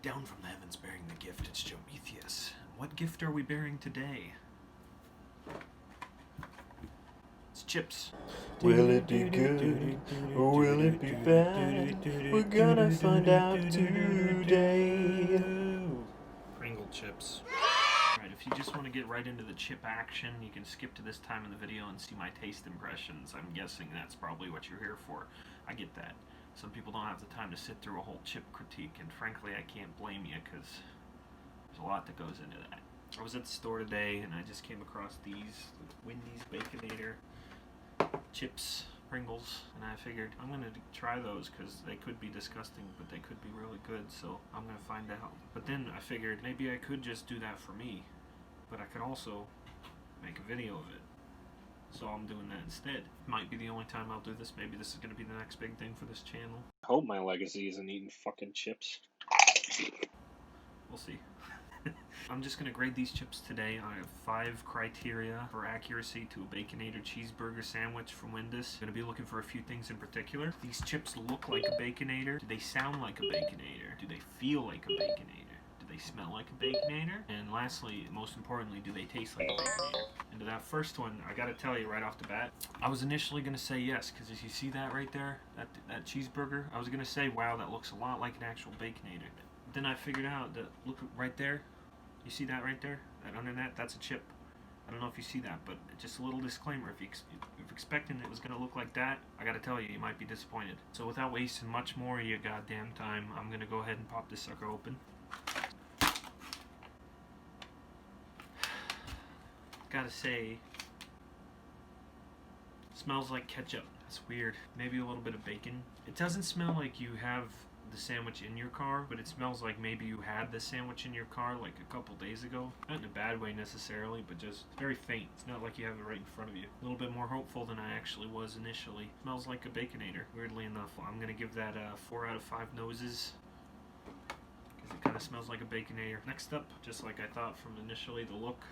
Down from the heavens bearing the gift, it's Jometheus. What gift are we bearing today? It's chips. Will it be good or will it be bad? We're gonna find out today. Pringle chips. Alright, if you just want to get right into the chip action, you can skip to this time in the video and see my taste impressions. I'm guessing that's probably what you're here for. I get that. Some people don't have the time to sit through a whole chip critique, and frankly, I can't blame you, because there's a lot that goes into that. I was at the store today, and I just came across these Wendy's Baconator chips, Pringles, and I figured I'm going to try those because they could be disgusting, but they could be really good, so I'm going to find out. But then I figured maybe I could just do that for me, but I could also make a video of it. So I'm doing that instead. Might be the only time I'll do this. Maybe this is going to be the next big thing for this channel. I hope my legacy isn't eating fucking chips. We'll see. I'm just going to grade these chips today. I have 5 criteria for accuracy to a Baconator cheeseburger sandwich from Wendy's. I'm going to be looking for a few things in particular. These chips look like a Baconator. Do they sound like a Baconator? Do they feel like a Baconator? Do they smell like a Baconator? And lastly, most importantly, do they taste like a Baconator? And to that first one, I gotta tell you right off the bat, I was initially gonna say yes, because if you see that right there, that cheeseburger, I was gonna say, wow, that looks a lot like an actual Baconator. Then I figured out that, look right there, you see that right there? That under that, that's a chip. I don't know if you see that, but just a little disclaimer, if you're expecting it was gonna look like that, I gotta tell you, you might be disappointed. So without wasting much more of your goddamn time, I'm gonna go ahead and pop this sucker open. Gotta say, smells like ketchup. That's weird. Maybe a little bit of bacon. It doesn't smell like you have the sandwich in your car, but it smells like maybe you had the sandwich in your car like a couple days ago. Not in a bad way necessarily, but just very faint. It's not like you have it right in front of you. A little bit more hopeful than I actually was initially. Smells like a Baconator, weirdly enough. I'm gonna give that 4 out of 5 noses, because it kind of smells like a Baconator. Next up, just like I thought from initially, the look.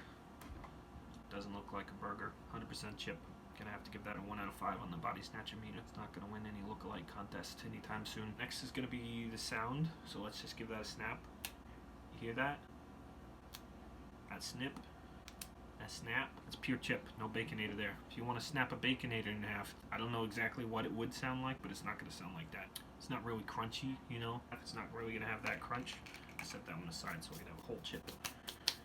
Doesn't look like a burger. 100% chip. Gonna have to give that a 1 out of 5 on the body snatcher meter. It's not gonna win any lookalike contest anytime soon. Next is gonna be the sound, so let's just give that a snap. You hear that? That snip. That snap. That's pure chip. No Baconator there. If you want to snap a Baconator in half, I don't know exactly what it would sound like, but it's not gonna sound like that. It's not really crunchy, you know? It's not really gonna have that crunch. Set that one aside so we can have a whole chip.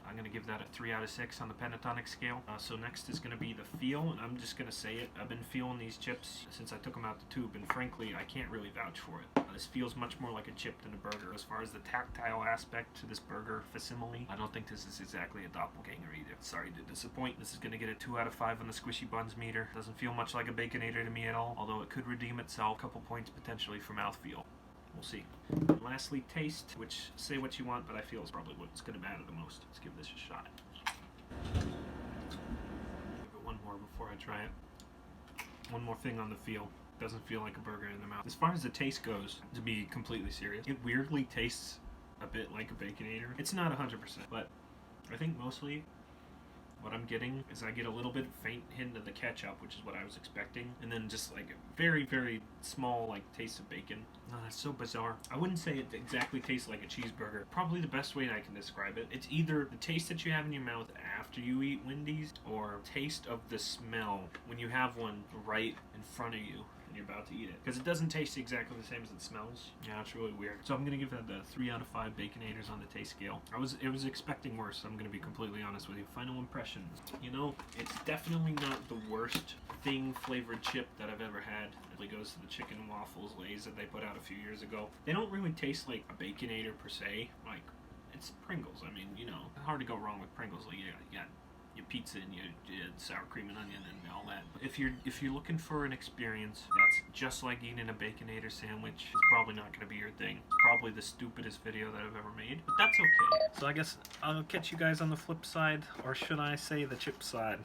I'm going to give that a 3 out of 6 on the pentatonic scale. So next is going to be the feel, and I'm just going to say it. I've been feeling these chips since I took them out the tube, and frankly, I can't really vouch for it. This feels much more like a chip than a burger. As far as the tactile aspect to this burger facsimile, I don't think this is exactly a doppelganger either. Sorry to disappoint. This is going to get a 2 out of 5 on the squishy buns meter. Doesn't feel much like a Baconator to me at all, although it could redeem itself. A couple points potentially for mouthfeel. We'll see. And lastly, taste, which say what you want, but I feel is probably what's going to matter the most. Let's give this a shot. Give it one more before I try it. One more thing on the feel. Doesn't feel like a burger in the mouth. As far as the taste goes, to be completely serious, it weirdly tastes a bit like a Baconator. It's not 100%, but I think mostly what I'm getting is I get a little bit faint hint of the ketchup, which is what I was expecting, and then just like a very, very small like taste of bacon. Oh, that's so bizarre. I wouldn't say it exactly tastes like a cheeseburger. Probably the best way I can describe it. It's either the taste that you have in your mouth after you eat Wendy's, or taste of the smell when you have one right in front of you and you're about to eat it. Because it doesn't taste exactly the same as it smells. Yeah, it's really weird. So I'm gonna give that a 3 out of 5 Baconators on the taste scale. I was expecting worse, I'm gonna be completely honest with you. Final impressions. You know, it's definitely not the worst thing flavored chip that I've ever had. It really goes to the chicken and waffles Lay's that they put out a few years ago. They don't really taste like a Baconator per se. Like, it's Pringles. I mean, you know, hard to go wrong with Pringles. Like, you got your pizza and your sour cream and onion and all that. But if you're looking for an experience that's just like eating a Baconator sandwich, it's probably not going to be your thing. It's probably the stupidest video that I've ever made, but that's okay. So I guess I'll catch you guys on the flip side, or should I say the chip side?